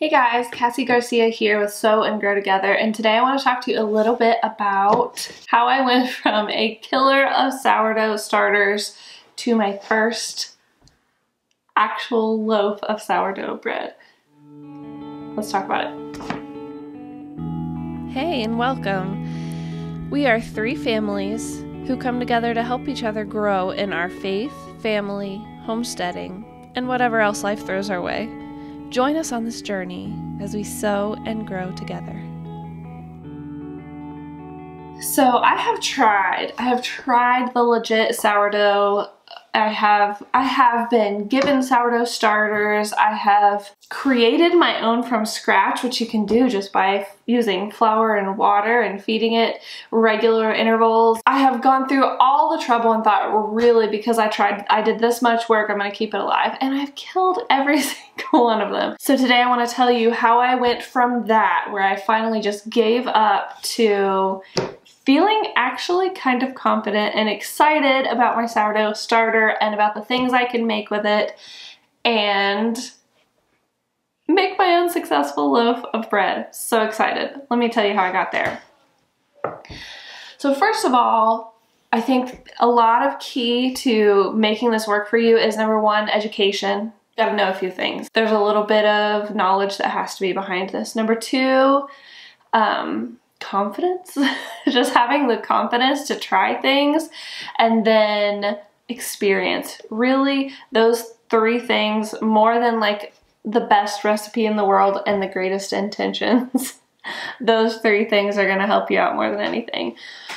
Hey guys, Cassie Garcia here with Sew and Grow Together, and today I want to talk to you a little bit about how I went from a killer of sourdough starters to my first actual loaf of sourdough bread. Let's talk about it. Hey and welcome. We are three families who come together to help each other grow in our faith, family, homesteading, and whatever else life throws our way. Join us on this journey as we sow and grow together. So I have tried the legit sourdough. I have been given sourdough starters. I have created my own from scratch, which you can do just by using flour and water and feeding it regular intervals. I have gone through all the trouble and thought, really, because I did this much work, I'm gonna keep it alive. And I've killed every single one of them. So today I wanna tell you how I went from that, where I finally just gave up, to feeling actually kind of confident and excited about my sourdough starter and about the things I can make with it and make my own successful loaf of bread. So excited. Let me tell you how I got there. So first of all, I think a lot of key to making this work for you is, number one, education. You gotta know a few things. There's a little bit of knowledge that has to be behind this. Number two, confidence. Just having the confidence to try things, and then experience. Really, those three things, more than like the best recipe in the world and the greatest intentions. Those three things are going to help you out more than anything.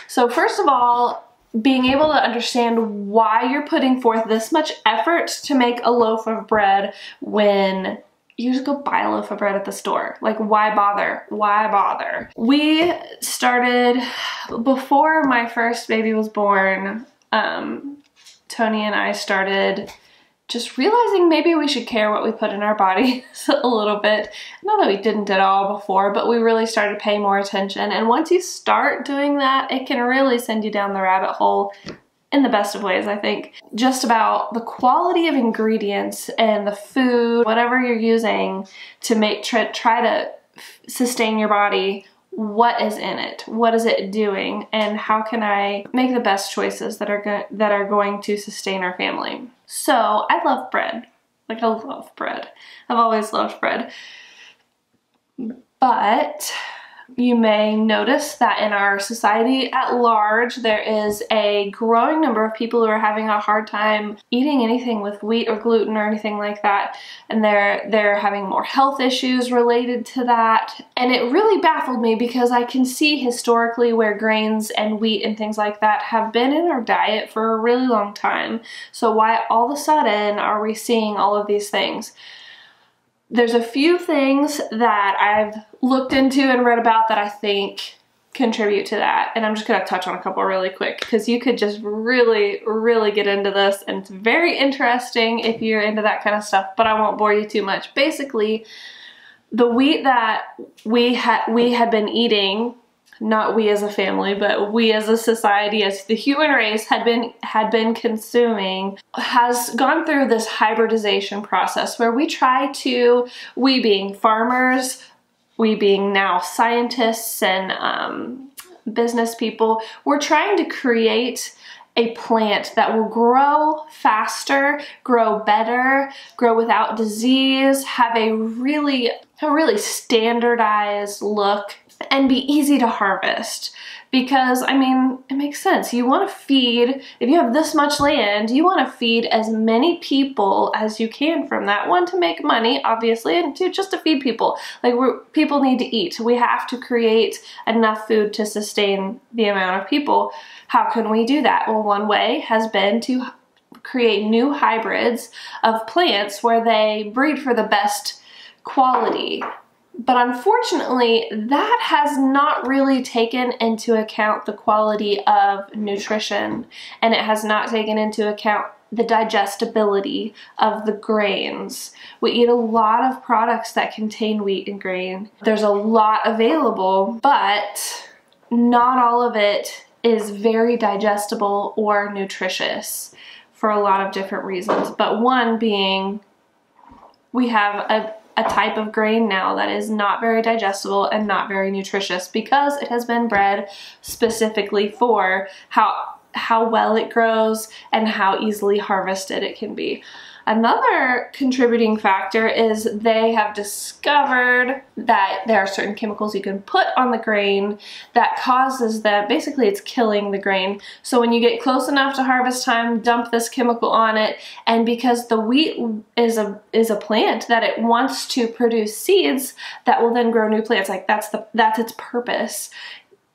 So first of all, being able to understand why you're putting forth this much effort to make a loaf of bread when you just go buy a loaf of bread at the store. Like, why bother? Why bother? We started, before my first baby was born, Tony and I started just realizing maybe we should care what we put in our bodies a little bit. Not that we didn't at all before, but we really started paying more attention. And once you start doing that, it can really send you down the rabbit hole in the best of ways, I think. Just about the quality of ingredients and the food, whatever you're using to try to sustain your body. What is in it? What is it doing? And how can I make the best choices that are going to sustain our family? So I love bread. Like, I love bread. I've always loved bread. But you may notice that in our society at large, there is a growing number of people who are having a hard time eating anything with wheat or gluten or anything like that. And they're having more health issues related to that. And it really baffled me, because I can see historically where grains and wheat and things like that have been in our diet for a really long time. So why all of a sudden are we seeing all of these things? There's a few things that I've looked into and read about that I think contribute to that. And I'm just going to touch on a couple really quick, because you could just really, really get into this. And it's very interesting if you're into that kind of stuff, but I won't bore you too much. Basically, the wheat that we had been eating, not we as a family, but we as a society, as the human race had been consuming, has gone through this hybridization process where we being farmers, we being now scientists and business people, we're trying to create a plant that will grow faster, grow better, grow without disease, have a really standardized look, and be easy to harvest. Because, I mean, it makes sense. You want to feed, if you have this much land, you want to feed as many people as you can from that. One, to make money, obviously, and two, just to feed people. Like, people need to eat. We have to create enough food to sustain the amount of people. How can we do that? Well, one way has been to create new hybrids of plants where they breed for the best quality. But unfortunately, that has not really taken into account the quality of nutrition, and it has not taken into account the digestibility of the grains. We eat a lot of products that contain wheat and grain. There's a lot available, but not all of it is very digestible or nutritious for a lot of different reasons. But one being, we have a type of grain now that is not very digestible and not very nutritious because it has been bred specifically for how well it grows and how easily harvested it can be. Another contributing factor is they have discovered that there are certain chemicals you can put on the grain that causes them, basically it's killing the grain. So when you get close enough to harvest time, dump this chemical on it, and because the wheat is a plant that it wants to produce seeds that will then grow new plants, like that's its purpose.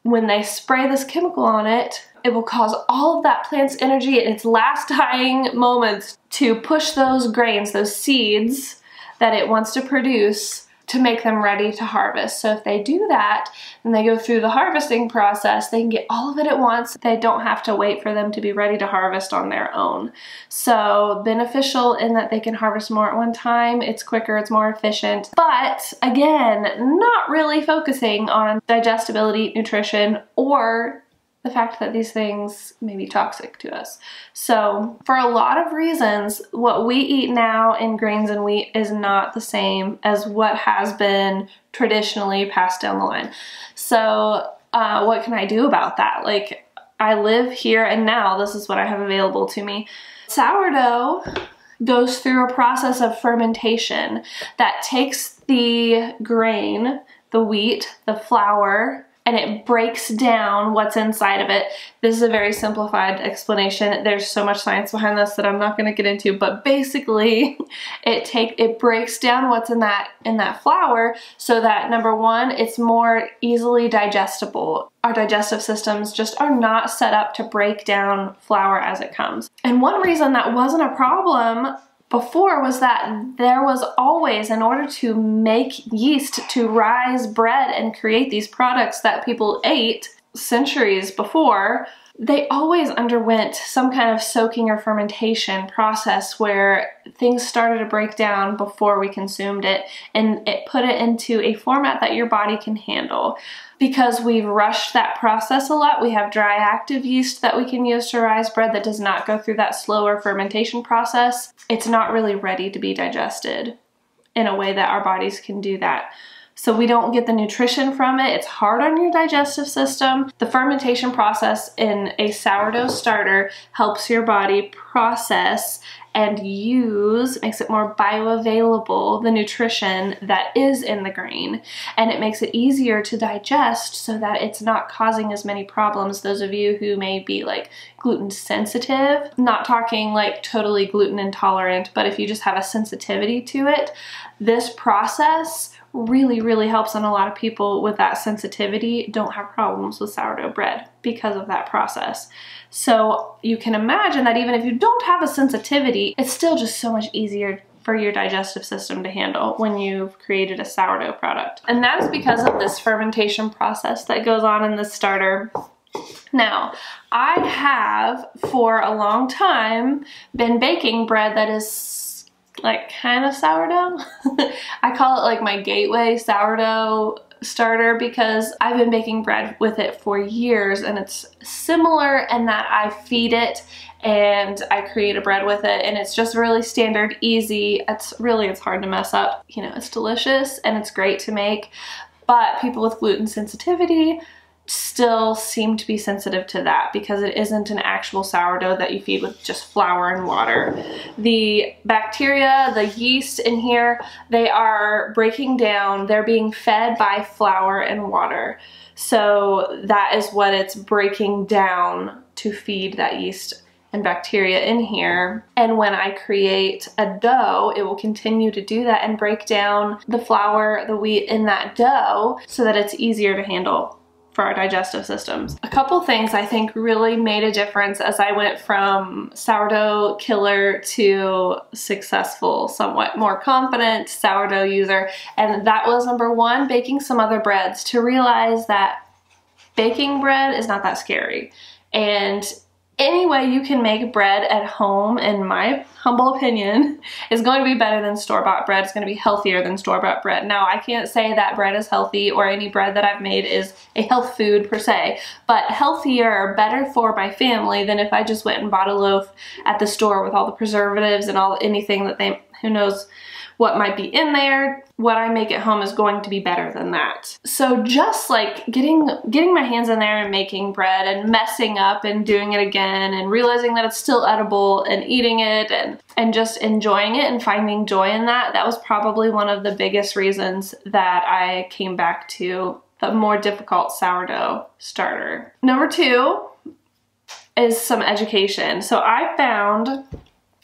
When they spray this chemical on it, it will cause all of that plant's energy in its last dying moments to push those grains, those seeds that it wants to produce, to make them ready to harvest. So if they do that, and they go through the harvesting process, they can get all of it at once. They don't have to wait for them to be ready to harvest on their own. So beneficial in that they can harvest more at one time. It's quicker, it's more efficient. But again, not really focusing on digestibility, nutrition, or the fact that these things may be toxic to us. So for a lot of reasons, what we eat now in grains and wheat is not the same as what has been traditionally passed down the line. So what can I do about that? Like, I live here and now, this is what I have available to me. Sourdough goes through a process of fermentation that takes the grain, the wheat, the flour, and it breaks down what's inside of it. This is a very simplified explanation. There's so much science behind this that I'm not going to get into, but basically it breaks down what's in that flour so that, number one, it's more easily digestible. Our digestive systems just are not set up to break down flour as it comes. And one reason that wasn't a problem before was that there was always, in order to make yeast to rise bread and create these products that people ate centuries before, they always underwent some kind of soaking or fermentation process where things started to break down before we consumed it, and it put it into a format that your body can handle. Because we've rushed that process a lot, we have dry active yeast that we can use to rise bread that does not go through that slower fermentation process. It's not really ready to be digested in a way that our bodies can do that. So we don't get the nutrition from it. It's hard on your digestive system. The fermentation process in a sourdough starter helps your body process and use, makes it more bioavailable, the nutrition that is in the grain. And it makes it easier to digest so that it's not causing as many problems. Those of you who may be like gluten sensitive, not talking like totally gluten intolerant, but if you just have a sensitivity to it, this process really helps, and a lot of people with that sensitivity don't have problems with sourdough bread because of that process. So you can imagine that even if you don't have a sensitivity, it's still just so much easier for your digestive system to handle when you've created a sourdough product. And that is because of this fermentation process that goes on in this starter. Now, I have for a long time been baking bread that is like kind of sourdough. I call it like my gateway sourdough starter because I've been baking bread with it for years, and it's similar in that I feed it and I create a bread with it, and it's just really standard, easy. It's hard to mess up. You know, it's delicious and it's great to make, but people with gluten sensitivity still seem to be sensitive to that because it isn't an actual sourdough that you feed with just flour and water. The bacteria, the yeast in here, they are breaking down. They're being fed by flour and water. So that is what it's breaking down to feed that yeast and bacteria in here. And when I create a dough, it will continue to do that and break down the flour, the wheat in that dough so that it's easier to handle for our digestive systems. A couple things I think really made a difference as I went from sourdough killer to successful, somewhat more confident sourdough user, and that was, number one, baking some other breads, to realize that baking bread is not that scary. And any way you can make bread at home, in my humble opinion, is going to be better than store-bought bread. It's going to be healthier than store-bought bread. Now, I can't say that bread is healthy or any bread that I've made is a health food per se, but healthier, better for my family than if I just went and bought a loaf at the store with all the preservatives and anything that they Who knows what might be in there. What I make at home is going to be better than that. So just like getting my hands in there and making bread and messing up and doing it again and realizing that it's still edible and eating it and just enjoying it and finding joy in that, that was probably one of the biggest reasons that I came back to a more difficult sourdough starter. Number 2 is some education. So I found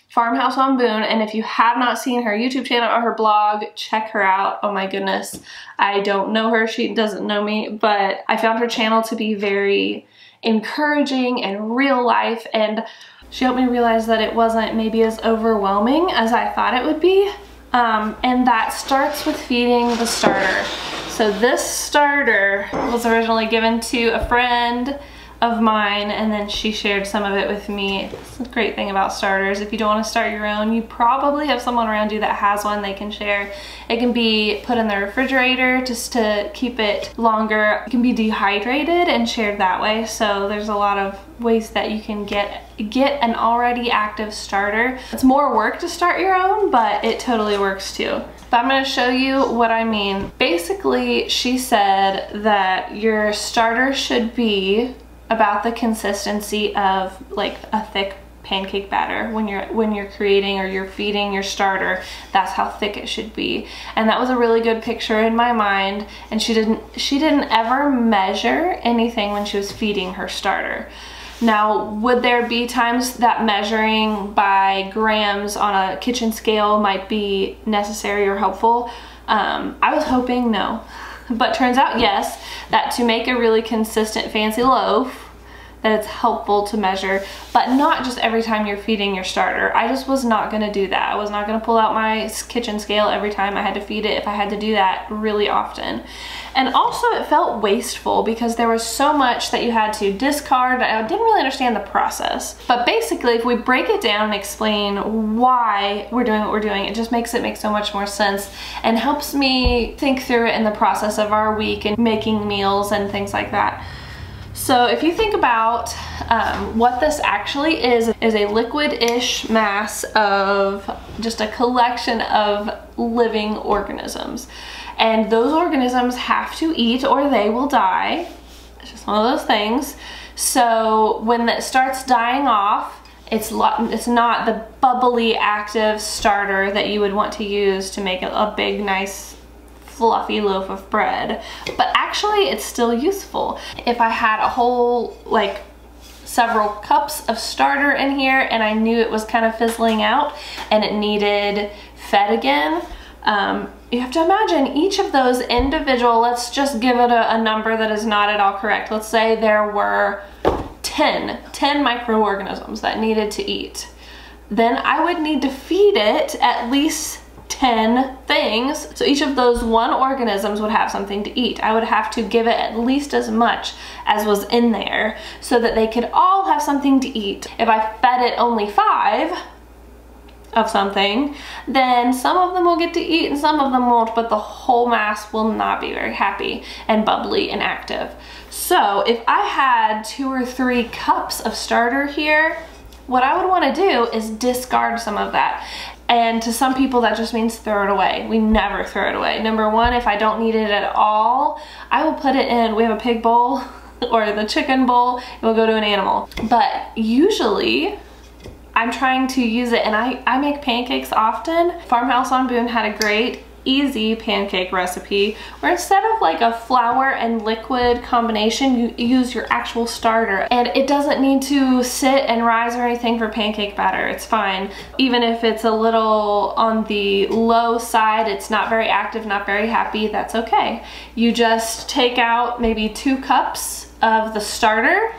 Farmhouse on Boone, and if you have not seen her YouTube channel or her blog, check her out. Oh my goodness, I don't know her, she doesn't know me, but I found her channel to be very encouraging and real life, and she helped me realize that it wasn't maybe as overwhelming as I thought it would be, and that starts with feeding the starter. So this starter was originally given to a friend of mine, and then she shared some of it with me. That's the great thing about starters. If you don't want to start your own, you probably have someone around you that has one they can share. It can be put in the refrigerator just to keep it longer. It can be dehydrated and shared that way. So there's a lot of ways that you can get an already active starter. It's more work to start your own, but it totally works too. But I'm going to show you what I mean. Basically, she said that your starter should be about the consistency of like a thick pancake batter when you're creating or you're feeding your starter. That's how thick it should be, and that was a really good picture in my mind. And she didn't ever measure anything when she was feeding her starter. Now, would there be times that measuring by grams on a kitchen scale might be necessary or helpful? I was hoping no. But turns out yes, that to make a really consistent fancy loaf, that it's helpful to measure, but not just every time you're feeding your starter. I just was not gonna do that. I was not gonna pull out my kitchen scale every time I had to feed it if I had to do that really often. And also it felt wasteful because there was so much that you had to discard. I didn't really understand the process. But basically, if we break it down and explain why we're doing what we're doing, it just makes it make so much more sense and helps me think through it in the process of our week and making meals and things like that. So if you think about what this actually is a liquid-ish mass of just a collection of living organisms. And those organisms have to eat or they will die. It's just one of those things. So when that starts dying off, it's not the bubbly, active starter that you would want to use to make a big, nice, fluffy loaf of bread. But actually, it's still useful. If I had a whole, like, several cups of starter in here and I knew it was kind of fizzling out and it needed fed again, you have to imagine each of those individual, let's just give it a number that is not at all correct. Let's say there were 10 microorganisms that needed to eat. Then I would need to feed it at least 10 things. So each of those one organisms would have something to eat. I would have to give it at least as much as was in there so that they could all have something to eat. If I fed it only 5 of something, then some of them will get to eat and some of them won't, but the whole mass will not be very happy and bubbly and active. So if I had 2 or 3 cups of starter here, what I would want to do is discard some of that. And to some people that just means throw it away. We never throw it away. Number one, if I don't need it at all, I will put it in, we have a pig bowl or the chicken bowl, it will go to an animal. But usually I'm trying to use it, and I make pancakes often. Farmhouse on Boone had a great, easy pancake recipe where instead of like a flour and liquid combination, you use your actual starter. And it doesn't need to sit and rise or anything for pancake batter. It's fine. Even if it's a little on the low side, it's not very active, not very happy, that's okay. You just take out maybe 2 cups of the starter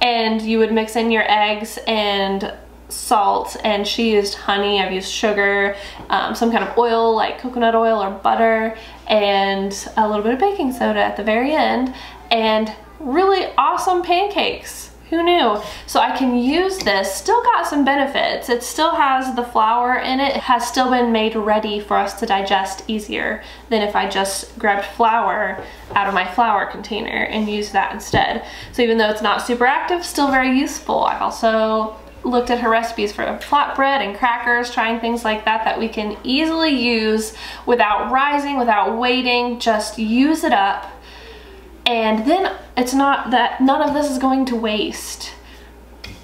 and you would mix in your eggs and salt, and she used honey, I've used sugar, some kind of oil like coconut oil or butter, and a little bit of baking soda at the very end, and really awesome pancakes. Who knew? So I can use this, still got some benefits. It still has the flour in it. It has still been made ready for us to digest easier than if I just grabbed flour out of my flour container and used that instead. So even though it's not super active, still very useful. I've also looked at her recipes for flatbread and crackers, trying things like that that we can easily use without rising, without waiting, just use it up. And then it's not that none of this is going to waste.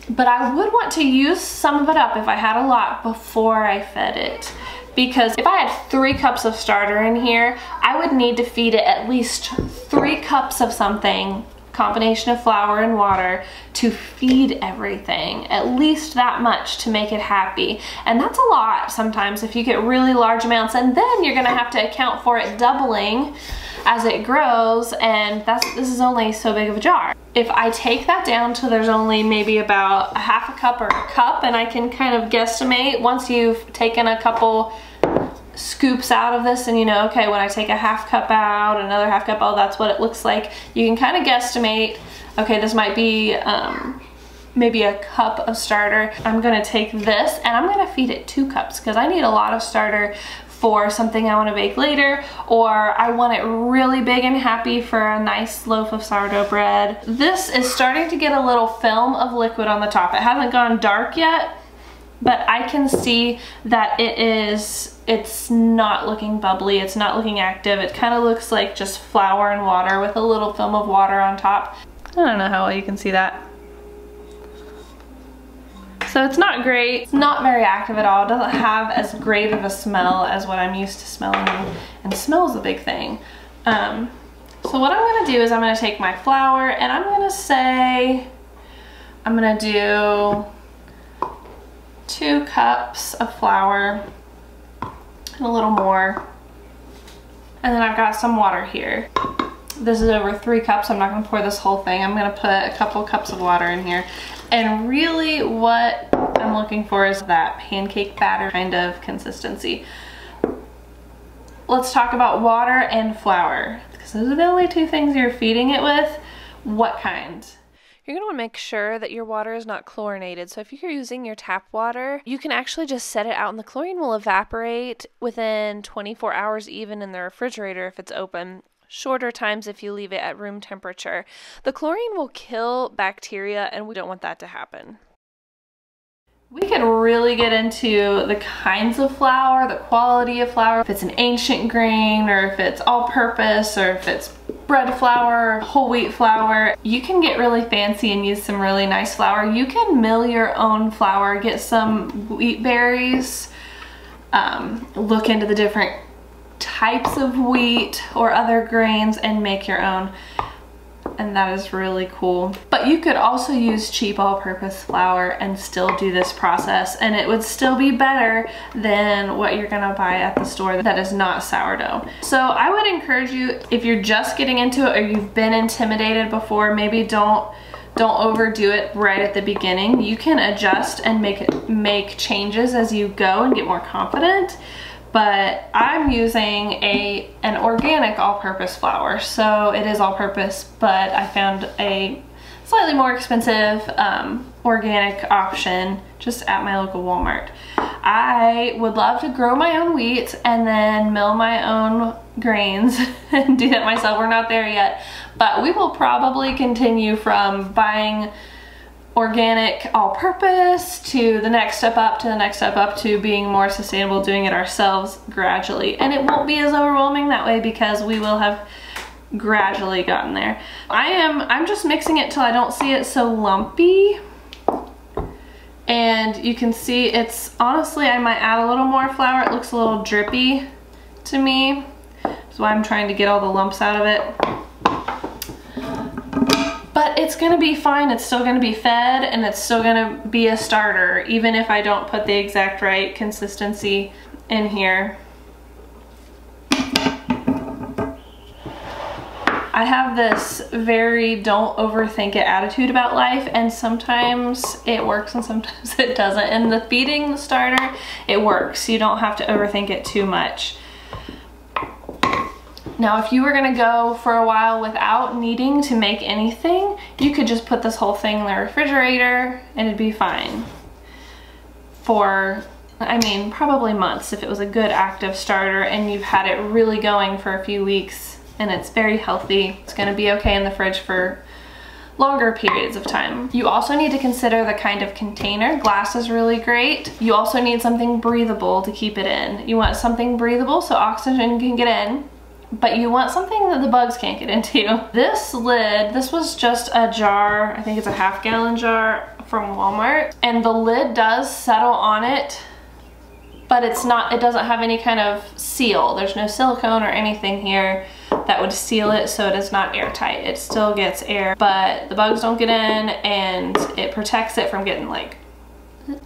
But I would want to use some of it up if I had a lot before I fed it. Because if I had 3 cups of starter in here, I would need to feed it at least 3 cups of something, combination of flour and water, to feed everything. At least that much to make it happy. And that's a lot sometimes if you get really large amounts, and then you're gonna have to account for it doubling as it grows, and this is only so big of a jar. If I take that down to there's only maybe about a half a cup or a cup, and I can kind of guesstimate once you've taken a couple scoops out of this and you know, okay, when I take a half cup out, another half cup, oh, that's what it looks like. You can kind of guesstimate, okay, this might be maybe a cup of starter. I'm gonna take this and I'm gonna feed it 2 cups because I need a lot of starter for something I want to bake later, or I want it really big and happy for a nice loaf of sourdough bread. This is starting to get a little film of liquid on the top. It hasn't gone dark yet, but I can see that it's not looking bubbly, it's not looking active. It kind of looks like just flour and water with a little film of water on top. I don't know how well you can see that. So it's not great, it's not very active at all. It doesn't have as great of a smell as what I'm used to smelling, and smell is a big thing. So what I'm gonna do is I'm gonna take my flour and I'm gonna say, I'm gonna do 2 cups of flour and a little more. And then I've got some water here. This is over 3 cups. I'm not gonna pour this whole thing. I'm gonna put a couple cups of water in here. And really what I'm looking for is that pancake batter kind of consistency. Let's talk about water and flour, because those are the only 2 things you're feeding it with. What kind? You're gonna wanna make sure that your water is not chlorinated. So if you're using your tap water, you can actually just set it out and the chlorine will evaporate within 24 hours, even in the refrigerator if it's open. Shorter times if you leave it at room temperature. The chlorine will kill bacteria and we don't want that to happen. We could really get into the kinds of flour, the quality of flour, if it's an ancient grain or if it's all-purpose or if it's bread flour, whole wheat flour. You can get really fancy and use some really nice flour. You can mill your own flour, get some wheat berries, look into the different types of wheat or other grains and make your own, and that is really cool. But you could also use cheap all-purpose flour and still do this process, and it would still be better than what you're gonna buy at the store that is not sourdough. So I would encourage you, if you're just getting into it or you've been intimidated before, maybe don't overdo it right at the beginning. You can adjust and make changes as you go and get more confident. But I'm using an organic all-purpose flour, so it is all-purpose, but I found a slightly more expensive organic option just at my local Walmart. I would love to grow my own wheat and then mill my own grains and do that myself. We're not there yet, but we will probably continue from buying organic all-purpose to the next step up to the next step up to being more sustainable, doing it ourselves gradually. And it won't be as overwhelming that way because we will have gradually gotten there. I'm just mixing it till I don't see it so lumpy. And you can see it's, honestly, I might add a little more flour. It looks a little drippy to me. That's why I'm trying to get all the lumps out of it. But it's gonna be fine, it's still gonna be fed, and it's still gonna be a starter, even if I don't put the exact right consistency in here. I have this very don't overthink it attitude about life, and sometimes it works and sometimes it doesn't. And the feeding the starter, it works. You don't have to overthink it too much. Now, if you were gonna go for a while without needing to make anything, you could just put this whole thing in the refrigerator and it'd be fine. For, I mean, probably months if it was a good active starter and you've had it really going for a few weeks and it's very healthy. It's gonna be okay in the fridge for longer periods of time. You also need to consider the kind of container. Glass is really great. You also need something breathable to keep it in. You want something breathable so oxygen can get in, but you want something that the bugs can't get into. This lid, this was just a jar, I think it's a half-gallon jar from Walmart, and the lid does settle on it, but it's not, it doesn't have any kind of seal. There's no silicone or anything here that would seal it, so it is not airtight. It still gets air, but the bugs don't get in, and it protects it from getting like,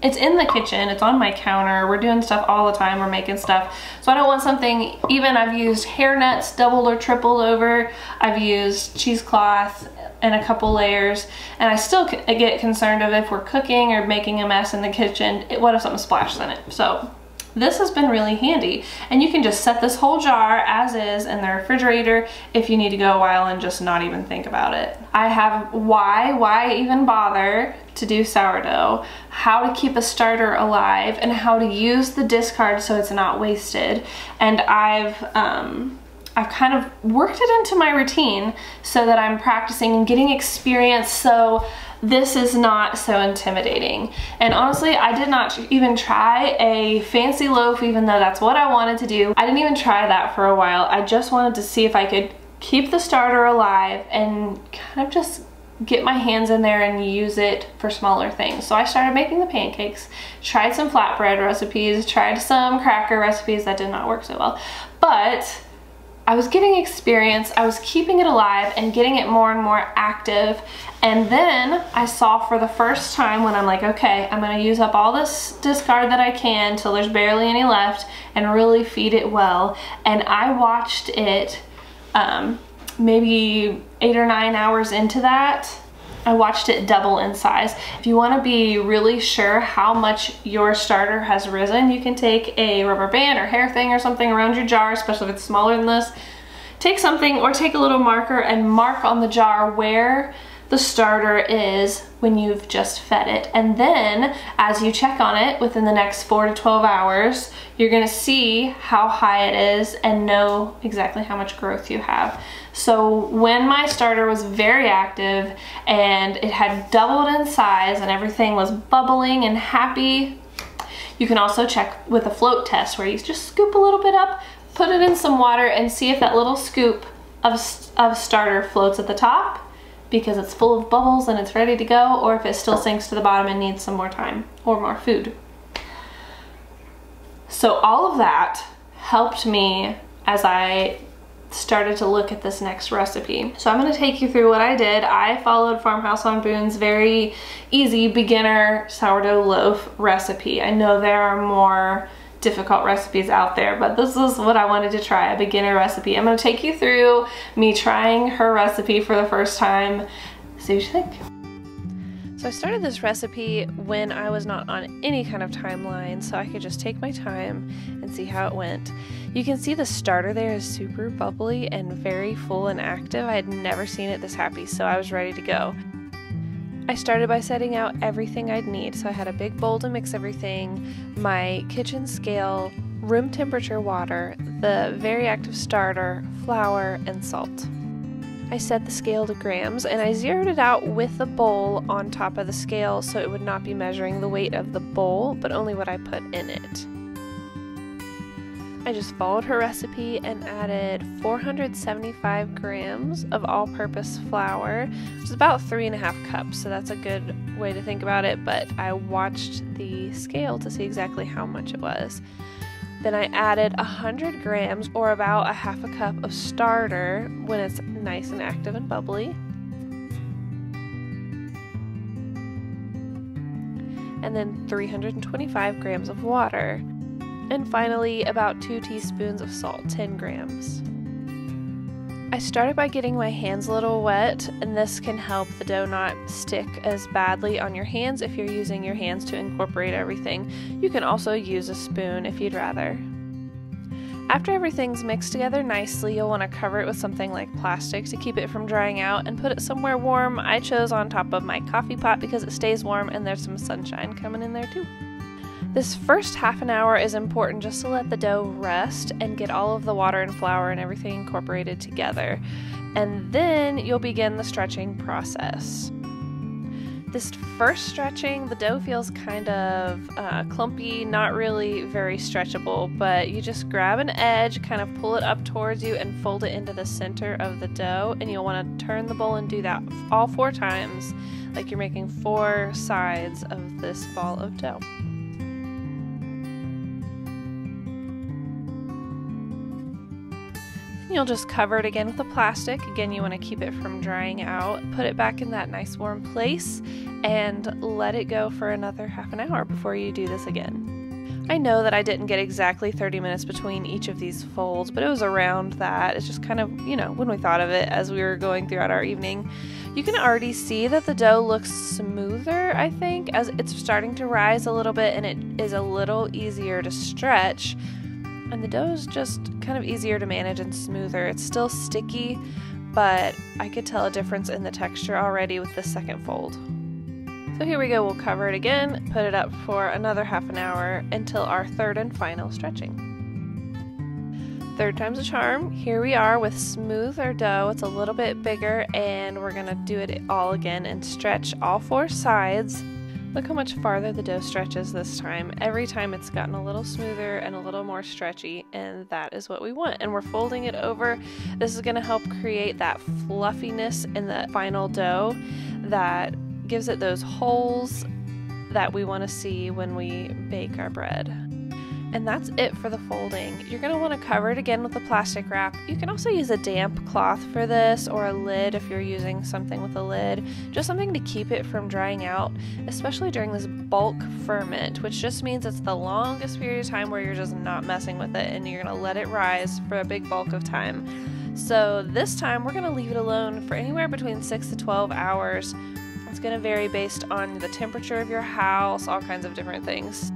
it's in the kitchen, it's on my counter, we're doing stuff all the time, we're making stuff. So I don't want something, even I've used hair nets doubled or tripled over, I've used cheesecloth and a couple layers, and I still get concerned of if we're cooking or making a mess in the kitchen, what if something splashes in it? So this has been really handy, and you can just set this whole jar as is in the refrigerator if you need to go a while and just not even think about it. I have why even bother to do sourdough, how to keep a starter alive, and how to use the discard so it's not wasted. And I've kind of worked it into my routine so that I'm practicing and getting experience, so this is not so intimidating. And honestly, I did not even try a fancy loaf, even though that's what I wanted to do. I didn't even try that for a while. I just wanted to see if I could keep the starter alive and kind of just get my hands in there and use it for smaller things. So I started making the pancakes, tried some flatbread recipes, tried some cracker recipes that did not work so well, but I was getting experience, I was keeping it alive and getting it more and more active. And then I saw for the first time, when I'm like, okay, I'm gonna use up all this discard that I can till there's barely any left and really feed it well. And I watched it maybe 8 or 9 hours into that. I watched it double in size. If you want to be really sure how much your starter has risen, you can take a rubber band or hair thing or something around your jar, especially if it's smaller than this. Take something or take a little marker and mark on the jar where the starter is when you've just fed it. And then as you check on it within the next 4 to 12 hours, you're gonna see how high it is and know exactly how much growth you have. So when my starter was very active and it had doubled in size and everything was bubbling and happy, you can also check with a float test where you just scoop a little bit up, put it in some water, and see if that little scoop of starter floats at the top because it's full of bubbles and it's ready to go, or if it still sinks to the bottom and needs some more time or more food. So all of that helped me as I started to look at this next recipe. So I'm going to take you through what I did. I followed Farmhouse on Boone's very easy beginner sourdough loaf recipe. I know there are more difficult recipes out there, but this is what I wanted to try, a beginner recipe. I'm going to take you through me trying her recipe for the first time. See what you think. So I started this recipe when I was not on any kind of timeline, so I could just take my time and see how it went. You can see the starter there is super bubbly and very full and active. I had never seen it this happy, so I was ready to go. I started by setting out everything I'd need. So I had a big bowl to mix everything, my kitchen scale, room temperature water, the very active starter, flour, and salt. I set the scale to grams, and I zeroed it out with the bowl on top of the scale so it would not be measuring the weight of the bowl, but only what I put in it. I just followed her recipe and added 475 grams of all-purpose flour, which is about 3.5 cups, so that's a good way to think about it, but I watched the scale to see exactly how much it was. Then I added 100 grams, or about 1/2 cup of starter when it's nice and active and bubbly. And then 325 grams of water. And finally, about 2 teaspoons of salt, 10 grams. I started by getting my hands a little wet, and this can help the dough not stick as badly on your hands if you're using your hands to incorporate everything. You can also use a spoon if you'd rather. After everything's mixed together nicely, you'll want to cover it with something like plastic to keep it from drying out and put it somewhere warm. I chose on top of my coffee pot because it stays warm and there's some sunshine coming in there too. This first half an hour is important just to let the dough rest and get all of the water and flour and everything incorporated together. And then you'll begin the stretching process. This first stretching, the dough feels kind of clumpy, not really very stretchable, but you just grab an edge, kind of pull it up towards you and fold it into the center of the dough, and you'll want to turn the bowl and do that all 4 times, like you're making 4 sides of this ball of dough. You'll just cover it again with the plastic. Again, you want to keep it from drying out. Put it back in that nice warm place and let it go for another half an hour before you do this again. I know that I didn't get exactly 30 minutes between each of these folds, but it was around that. It's just kind of, you know, when we thought of it as we were going throughout our evening. You can already see that the dough looks smoother, I think, as it's starting to rise a little bit and it is a little easier to stretch. And the dough is just kind of easier to manage and smoother. It's still sticky, but I could tell a difference in the texture already with the second fold. So here we go, we'll cover it again, put it up for another half an hour until our third and final stretching. Third time's a charm. Here we are with smoother dough. It's a little bit bigger, and we're gonna do it all again and stretch all 4 sides. Look how much farther the dough stretches this time. Every time it's gotten a little smoother and a little more stretchy, and that is what we want. And we're folding it over. This is going to help create that fluffiness in the final dough that gives it those holes that we want to see when we bake our bread. And that's it for the folding. You're going to want to cover it again with a plastic wrap. You can also use a damp cloth for this, or a lid if you're using something with a lid. Just something to keep it from drying out, especially during this bulk ferment, which just means it's the longest period of time where you're just not messing with it and you're going to let it rise for a big bulk of time. So this time we're going to leave it alone for anywhere between 6 to 12 hours. It's going to vary based on the temperature of your house, all kinds of different things.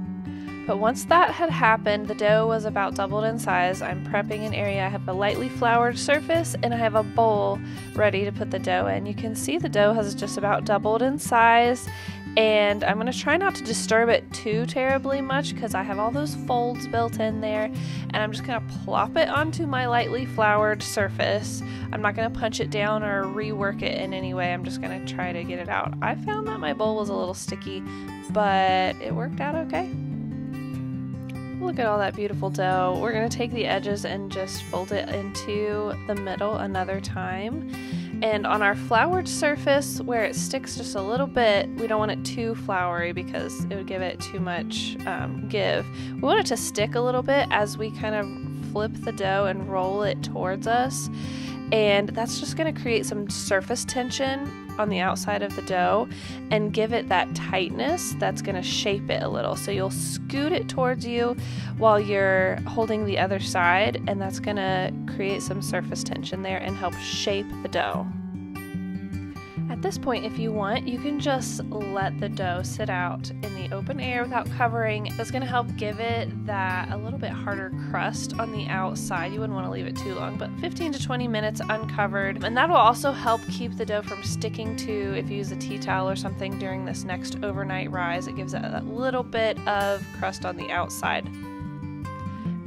But once that had happened, the dough was about doubled in size. I'm prepping an area. I have a lightly floured surface and I have a bowl ready to put the dough in. You can see the dough has just about doubled in size, and I'm going to try not to disturb it too terribly much because I have all those folds built in there, and I'm just going to plop it onto my lightly floured surface. I'm not going to punch it down or rework it in any way. I'm just going to try to get it out. I found that my bowl was a little sticky, but it worked out okay. Look at all that beautiful dough. We're going to take the edges and just fold it into the middle another time. And on our floured surface, where it sticks just a little bit, we don't want it too floury because it would give it too much give. We want it to stick a little bit as we kind of flip the dough and roll it towards us. And that's just going to create some surface tension on the outside of the dough and give it that tightness that's going to shape it a little. So you'll scoot it towards you while you're holding the other side, and that's going to create some surface tension there and help shape the dough. At this point, if you want, you can just let the dough sit out in the open air without covering. That's going to help give it that a little bit harder crust on the outside. You wouldn't want to leave it too long, but 15 to 20 minutes uncovered. And that will also help keep the dough from sticking to, if you use a tea towel or something during this next overnight rise. It gives it that little bit of crust on the outside.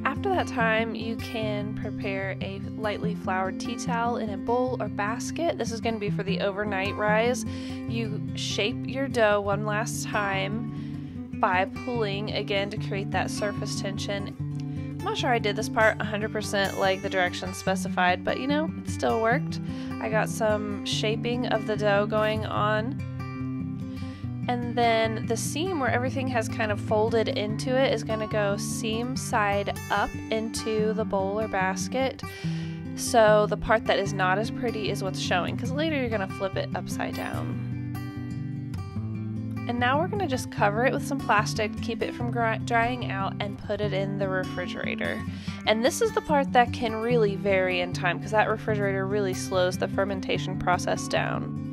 After that time, you can prepare a lightly floured tea towel in a bowl or basket. This is going to be for the overnight rise. You shape your dough one last time by pulling again to create that surface tension. I'm not sure I did this part 100% like the directions specified, but you know, it still worked. I got some shaping of the dough going on. And then the seam where everything has kind of folded into it is going to go seam side up into the bowl or basket. So the part that is not as pretty is what's showing, because later you're going to flip it upside down. And now we're going to just cover it with some plastic, keep it from drying out, and put it in the refrigerator. And this is the part that can really vary in time, because that refrigerator really slows the fermentation process down.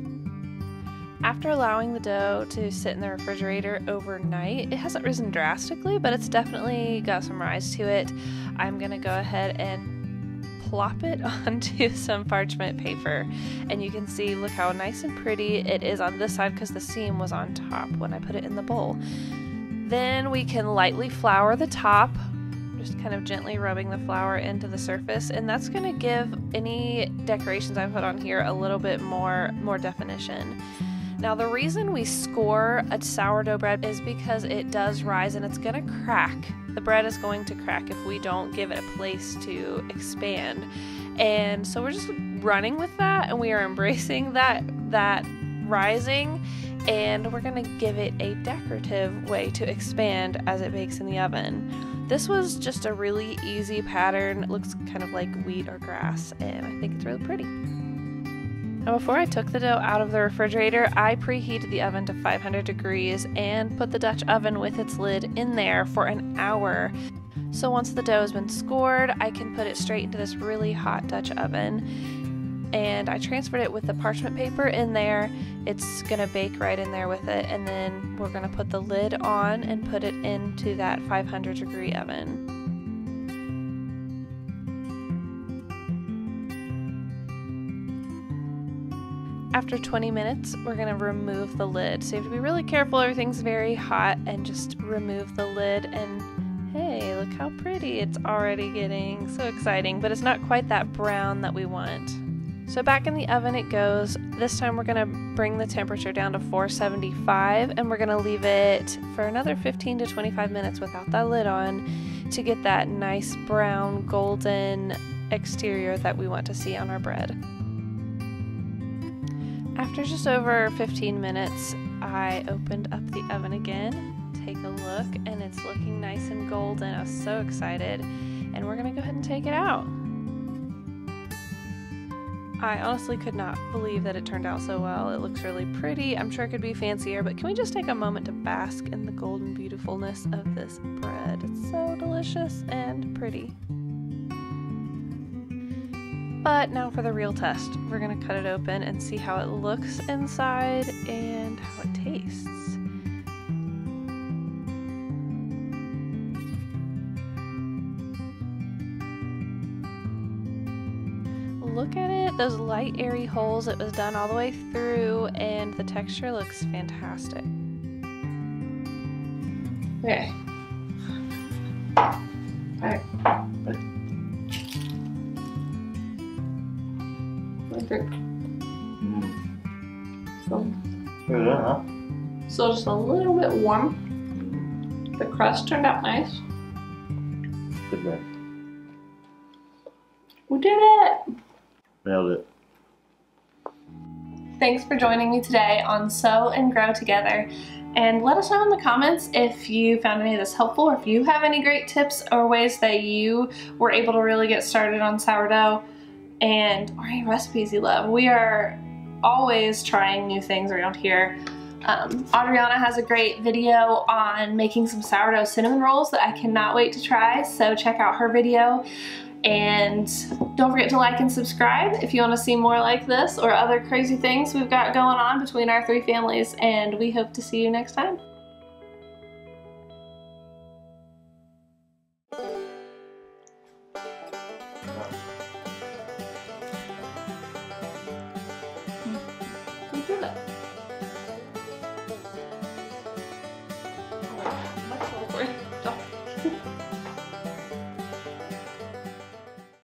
After allowing the dough to sit in the refrigerator overnight, it hasn't risen drastically, but it's definitely got some rise to it. I'm going to go ahead and plop it onto some parchment paper. And you can see, look how nice and pretty it is on this side because the seam was on top when I put it in the bowl. Then we can lightly flour the top, just kind of gently rubbing the flour into the surface, and that's going to give any decorations I put on here a little bit more definition. Now the reason we score a sourdough bread is because it does rise and it's going to crack. The bread is going to crack if we don't give it a place to expand. And so we're just running with that, and we are embracing that rising, and we're going to give it a decorative way to expand as it bakes in the oven. This was just a really easy pattern. It looks kind of like wheat or grass, and I think it's really pretty. Now before I took the dough out of the refrigerator, I preheated the oven to 500 degrees and put the Dutch oven with its lid in there for an hour. So once the dough has been scored, I can put it straight into this really hot Dutch oven. And I transferred it with the parchment paper in there. It's gonna bake right in there with it, and then we're gonna put the lid on and put it into that 500 degree oven. After 20 minutes, we're gonna remove the lid. So you have to be really careful, everything's very hot, and just remove the lid, and hey, look how pretty it's already getting. So exciting, but it's not quite that brown that we want. So back in the oven it goes. This time we're gonna bring the temperature down to 475, and we're gonna leave it for another 15 to 25 minutes without that lid on to get that nice brown golden exterior that we want to see on our bread. After just over 15 minutes, I opened up the oven again. Take a look, and it's looking nice and golden. I was so excited, and we're gonna go ahead and take it out. I honestly could not believe that it turned out so well. It looks really pretty. I'm sure it could be fancier, but can we just take a moment to bask in the golden beautifulness of this bread? It's so delicious and pretty. But now for the real test. We're gonna cut it open and see how it looks inside and how it tastes. Look at it, those light airy holes, it was done all the way through, and the texture looks fantastic. Okay. Alright. So just a little bit warm. The crust turned out nice. Good bread. We did it! Nailed it. Thanks for joining me today on Sew and Grow Together. And let us know in the comments if you found any of this helpful, or if you have any great tips or ways that you were able to really get started on sourdough, or any recipes you love. We are always trying new things around here. Adriana has a great video on making some sourdough cinnamon rolls that I cannot wait to try, so check out her video. And don't forget to like and subscribe if you want to see more like this or other crazy things we've got going on between our three families, and we hope to see you next time.